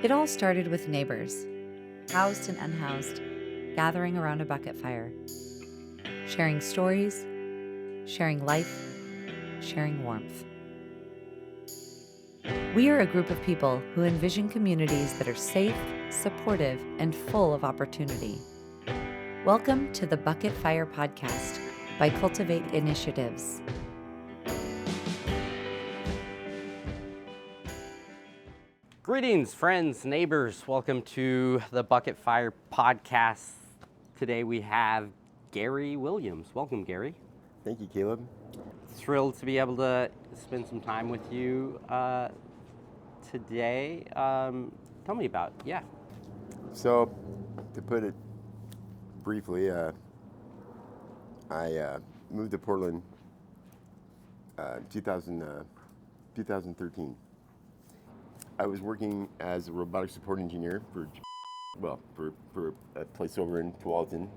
It all started with neighbors, housed and unhoused, gathering around a bucket fire, sharing stories, sharing life, sharing warmth. We are a group of people who envision communities that are safe, supportive, and full of opportunity. Welcome to the Bucket Fire Podcast by Cultivate Initiatives. Greetings, friends, neighbors. Welcome to the Bucket Fire Podcast. Today we have Gary Williams. Welcome, Gary. Thank you, Caleb. Thrilled to be able to spend some time with you today. Tell me about, So, to put it briefly, I moved to Portland 2013. I was working as a robotic support engineer for a place over in Tualatin.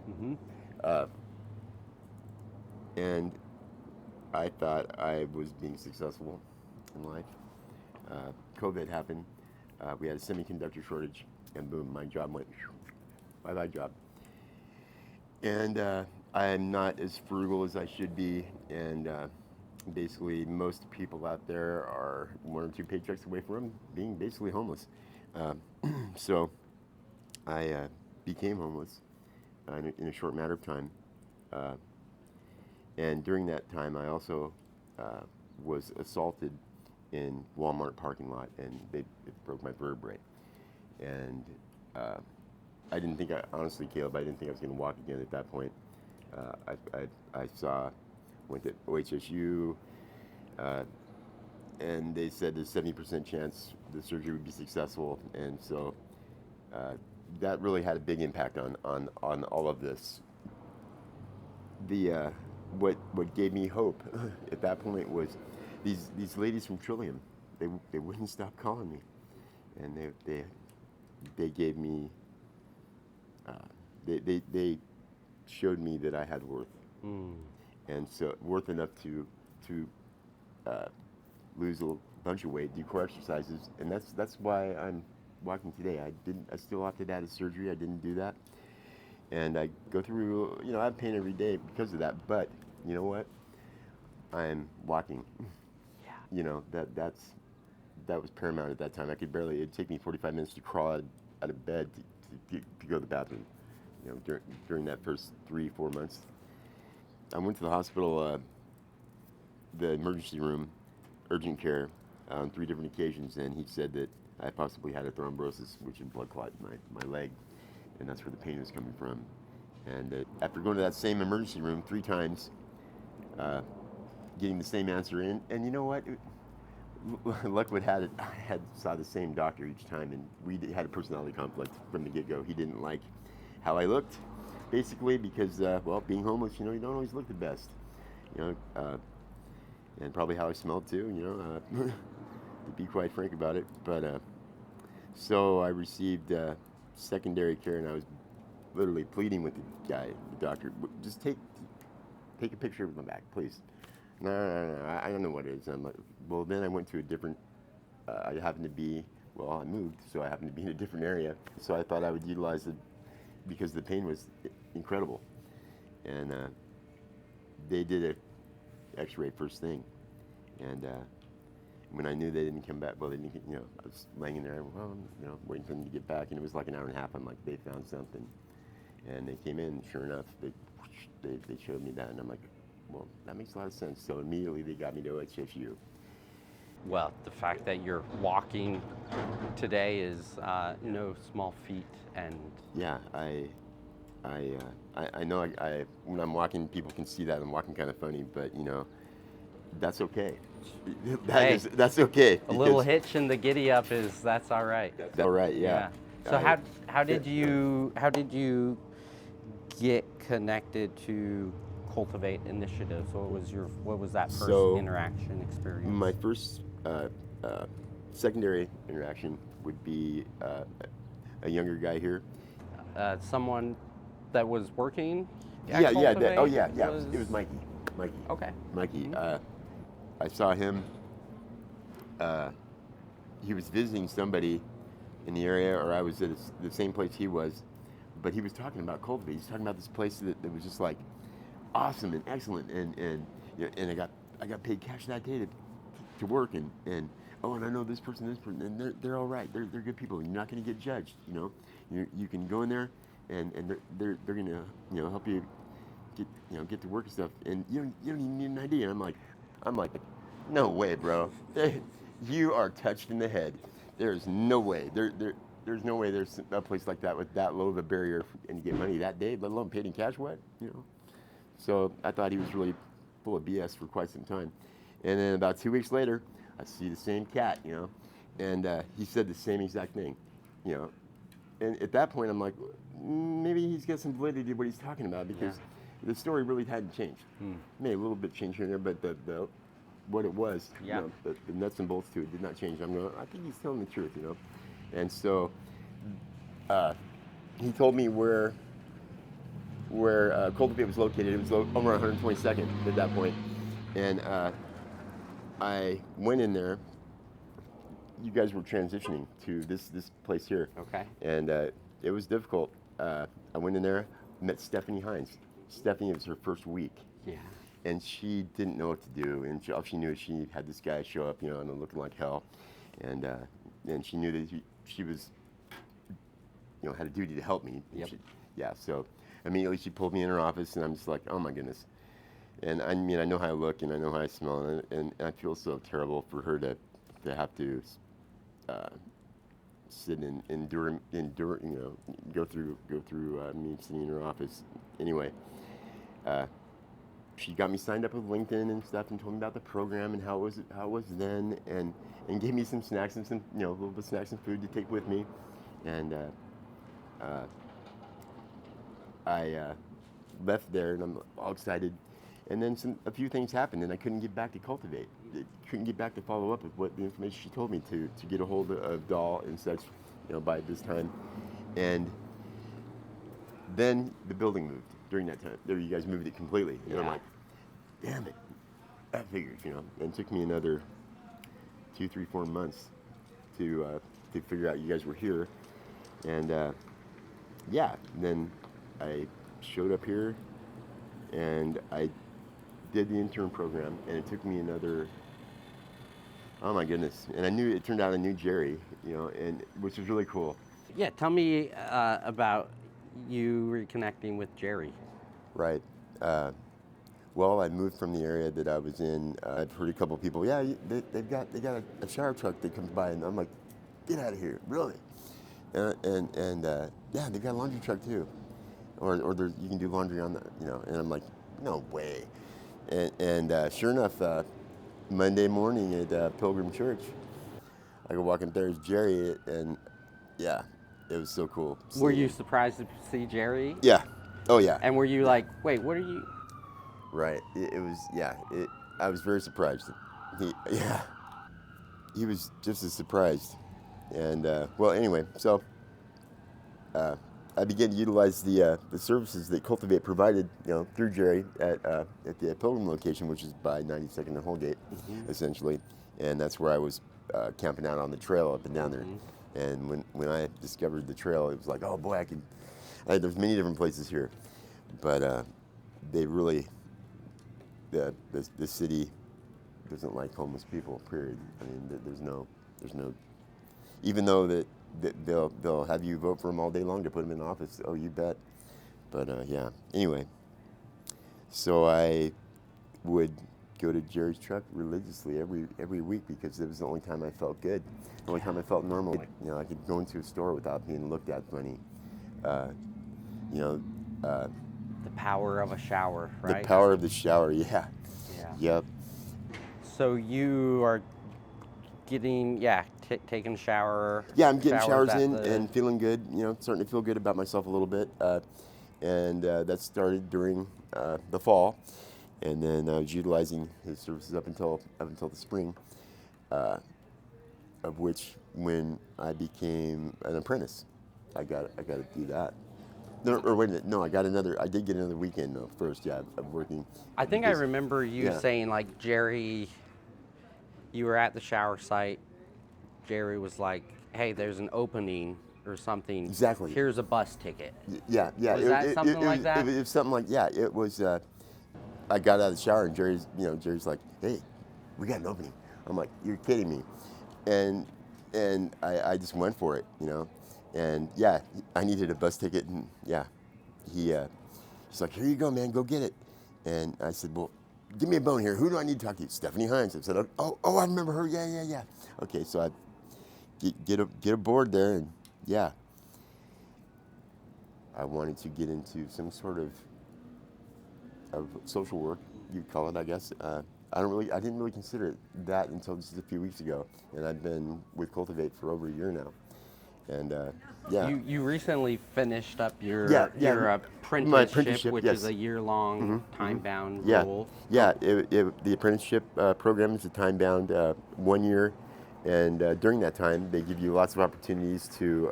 And I thought I was being successful in life. COVID happened. We had a semiconductor shortage, and boom, my job went, bye-bye job. And I'm not as frugal as I should be, and basically most people out there are one or two paychecks away from being basically homeless. So I became homeless in a short matter of time. And during that time, I also was assaulted in Walmart parking lot, and it broke my vertebrae. And I didn't think, honestly, Caleb, I didn't think I was going to walk again at that point. Went to OHSU, and they said there's 70% chance the surgery would be successful, and so that really had a big impact on all of this. What gave me hope at that point was these ladies from Trillium. They wouldn't stop calling me, and they gave me they showed me that I had worth, and so worth enough to lose a bunch of weight, do core exercises, and that's why I'm walking today. I still opted out of surgery. I didn't do that. And I go through, I have pain every day because of that, but you know what? I'm walking. Yeah. That was paramount at that time. It'd take me 45 minutes to crawl out of bed to go to the bathroom, during that first 3-4 months. I went to the hospital, the emergency room, urgent care, on 3 different occasions, and he said that I possibly had a thrombosis, which is blood clot in my leg. And that's where the pain was coming from. And after going to that same emergency room 3 times, getting the same answer in, and you know what? Luck would have it, I saw the same doctor each time, and we had a personality conflict from the get-go. He didn't like how I looked, basically, because, being homeless, you don't always look the best, and probably how I smelled too, to be quite frank about it. But so I received secondary care, and I was literally pleading with the doctor, just take a picture of my back, please. No, I don't know what it is. I'm like, well, then I went to a different, I moved, so I happened to be in a different area. So I thought I would utilize it because the pain was incredible. And they did an x-ray first thing. And when I knew they didn't come back, I was laying there, waiting for them to get back, and it was like an hour and a half. I'm like, they found something. And they came in, and sure enough, they showed me that, and I'm like, well, that makes a lot of sense. So immediately they got me to OHSU. Well, the fact that you're walking today is no small feat, and yeah, I know when I'm walking, people can see that I'm walking kind of funny, but that's okay. That's okay. A little hitch in the giddy up that's all right. That's all right, yeah. So how did you get connected to Cultivate Initiatives? What was that first interaction experience? My first secondary interaction would be a younger guy here. Someone that was working at Yeah. Cultivate? It was Mikey. Okay. Mikey. Mm-hmm. I saw him. He was visiting somebody in the area, or I was at the same place he was, but he was talking about Cultivate. He's talking about this place that was just like awesome and excellent, and you know, and I got paid cash that day to work, and oh, and I know this person, and they're all right. They're good people. You're not going to get judged. You know, you can go in there, and they're going to, you know, help you get to work and stuff, and you don't even need an ID. And I'm like, no way, bro. You are touched in the head. There's no way. There's no way there's a place like that with that low of a barrier and you get money that day, let alone paid in cash. What, you know? So I thought he was really full of BS for quite some time. And then about 2 weeks later, I see the same cat, you know, and he said the same exact thing, you know. And at that point, I'm like, maybe he's got some validity to what he's talking about, because the story really hadn't changed. Maybe a little bit changed here and there, but the what it was, you know, the nuts and bolts to it did not change. I'm going, I think he's telling the truth, you know. And so he told me where Cultivate was located. It was over 122nd at that point. And I went in there. You guys were transitioning to this place here. Okay. And it was difficult. I went in there, met Stephanie Hines. Stephanie, it was her first week. Yeah. And she didn't know what to do. And all she knew is she had this guy show up, you know, and looking like hell. And she knew that she was, you know, had a duty to help me. Yep. So immediately she pulled me in her office, and I'm just like, oh my goodness. And I mean, I know how I look and I know how I smell, and I feel so terrible for her to have to sit and endure, you know, go through me sitting in her office. Anyway, she got me signed up with LinkedIn and stuff, and told me about the program and how it was then, and gave me some snacks and some, you know, a little bit of snacks and food to take with me, and I left there, and I'm all excited. And then a few things happened, and I couldn't get back to Cultivate. Couldn't get back to follow up with what the information she told me to get a hold of Dahl and such, you know, by this time. And then the building moved during that time. There, you guys moved it completely. And I'm like, damn it. That figures, you know. And it took me another 2, 3, 4 months to figure out you guys were here. And then I showed up here, and I did the intern program, and it took me another, oh my goodness. And it turned out I knew Jerry, you know, and which was really cool. Yeah, tell me about you reconnecting with Jerry. Right. Well, I moved from the area that I was in. I've heard a couple of people, they've got a shower truck that comes by, and I'm like, get out of here, really? And they've got a laundry truck too, or you can do laundry on the, you know. And I'm like, no way. And sure enough, Monday morning at Pilgrim Church, I go walking, there's Jerry, and yeah, it was so cool. Were you surprised to see Jerry? Yeah. Oh yeah. And were you like, wait, what are you? Right. It was, yeah. I was very surprised. He was just as surprised. And well, anyway, so I began to utilize the services that Cultivate provided, you know, through Jerry at the Pilgrim location, which is by 92nd and Holgate, essentially. And that's where I was camping out on the trail up and down there. And when I discovered the trail, it was like, oh boy, there's many different places here, but they really, the city doesn't like homeless people, period. I mean, there's no, even though that they'll have you vote for them all day long to put them in office. Oh, you bet. But yeah. Anyway, so I would go to Jerry's truck religiously every week, because it was the only time I felt good, the only time I felt normal. You know, I could go into a store without being looked at funny. You know. The power of a shower, right? The power of the shower. Yeah. Yep. So you are getting, taking a shower. Yeah, I'm getting showers in and feeling good, you know, starting to feel good about myself a little bit. And that started during the fall. And then I was utilizing his services up until the spring, of which, when I became an apprentice, I got to do that. No, or wait a minute, no, I did get another weekend though, first, of working. I think I remember you saying, like, Jerry, you were at the shower site, Jerry was like, hey, there's an opening or something. Exactly. Here's a bus ticket. Yeah, yeah. Was that something like that? It was something like, yeah, it was, I got out of the shower and Jerry's like, hey, we got an opening. I'm like, you're kidding me. And I just went for it, and yeah, I needed a bus ticket, and yeah, he's like, here you go, man, go get it. And I said, well, give me a bone here. Who do I need to talk to? Stephanie Hines. I said, oh, I remember her. Yeah. Okay, so I get aboard there, and yeah, I wanted to get into some sort of social work, you'd call it, I guess. I didn't really consider it that until just a few weeks ago, and I've been with Cultivate for over a year now. And yeah. You recently finished up your My apprenticeship, which yes. is a year-long time-bound Yeah, role. yeah. The apprenticeship program is a time-bound 1 year, and during that time, they give you lots of opportunities to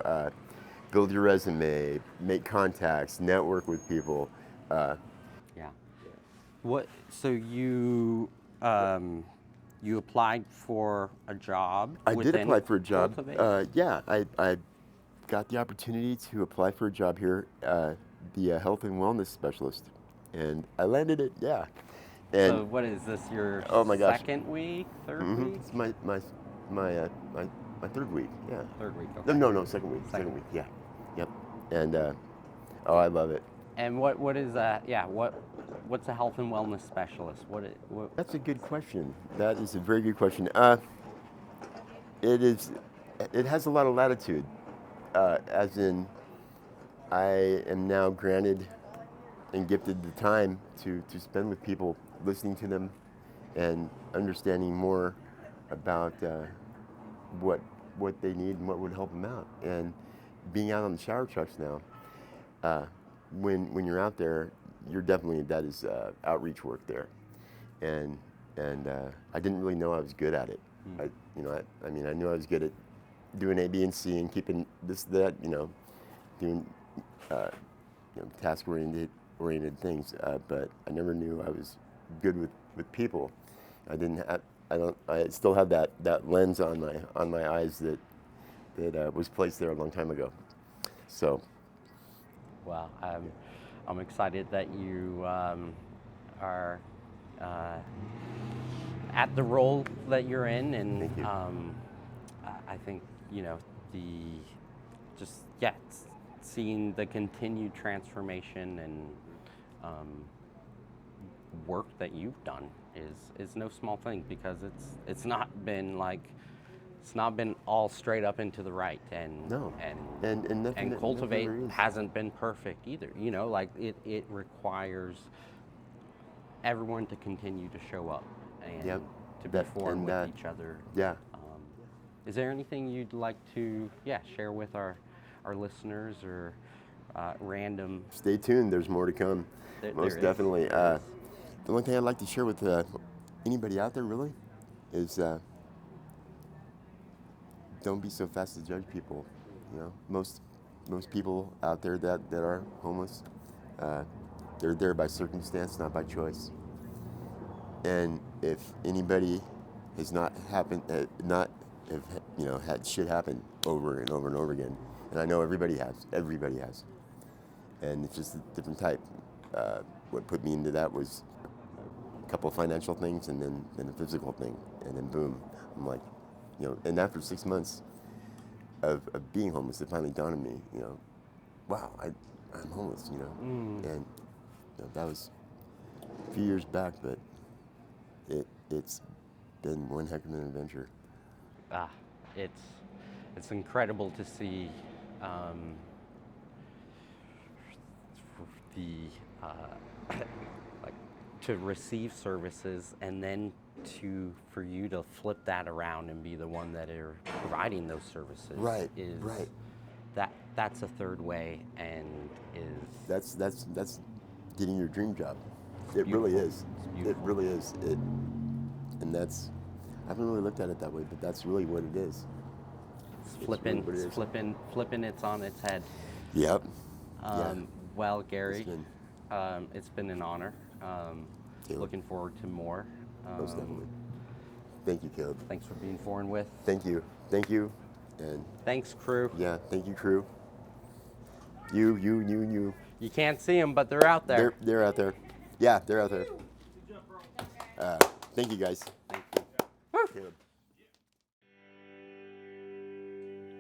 build your resume, make contacts, network with people. Yeah. What? So you applied for a job? I did apply for a job. Cultivate? Yeah, I got the opportunity to apply for a job here, the health and wellness specialist, and I landed it. Yeah. And So what is this? Your oh my gosh. second week, third week? It's my third week. Yeah. Third week. Okay. No, second week. Second week. Yeah. Yep. And oh, I love it. And what is that? Yeah. What's a health and wellness specialist? What? That's a good question. That is a very good question. It has a lot of latitude, as in, I am now granted and gifted the time to spend with people, listening to them, and understanding more about what they need and what would help them out. And being out on the shower trucks now, when you're out there, that is outreach work there, and I didn't really know I was good at it. I mean, I knew I was good at doing A, B, and C and keeping this, that, doing task-oriented things, but I never knew I was good with people. I still have that lens on my eyes that was placed there a long time ago. So. Well, I'm excited that you are at the role that you're in, and Thank you. I think seeing the continued transformation and work that you've done is no small thing, because it's not been all straight up and to the right, and No. and Cultivate hasn't been perfect either. It requires everyone to continue to show up and to be formed with each other. Yeah. Is there anything you'd like to share with our listeners, or random? Stay tuned. There's more to come. Most definitely. The one thing I'd like to share with anybody out there really is don't be so fast to judge people. Most people out there that are homeless, they're there by circumstance, not by choice. And if anybody has not had shit happen over and over and over again, and I know everybody has, and it's just a different type. What put me into that was a couple of financial things, and then a physical thing, and then boom, I'm like, and after 6 months of being homeless, it finally dawned on me, wow, I'm homeless, and that was a few years back, but it's been one heck of an adventure. It's incredible to see to receive services, and then for you to flip that around and be the one that are providing those services. Right. That's a third way, and that's getting your dream job. It really is. It really is. And that's, I haven't really looked at it that way, but that's really what it is. Flipping it's on its head. Yep. Well, Gary, it's been an honor. Looking forward to more. Most definitely. Thank you, Caleb. Thanks for being for and with. Thank you. And Thanks, crew. yeah, thank you, crew. You. You can't see them, but they're out there. They're out there. Yeah, they're out there. Thank you, guys. Thank you. Caleb.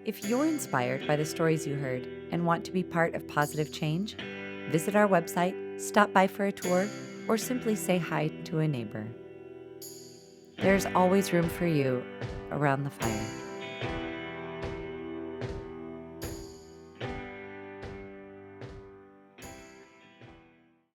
If you're inspired by the stories you heard and want to be part of positive change, visit our website, stop by for a tour, or simply say hi to a neighbor. There's always room for you around the fire.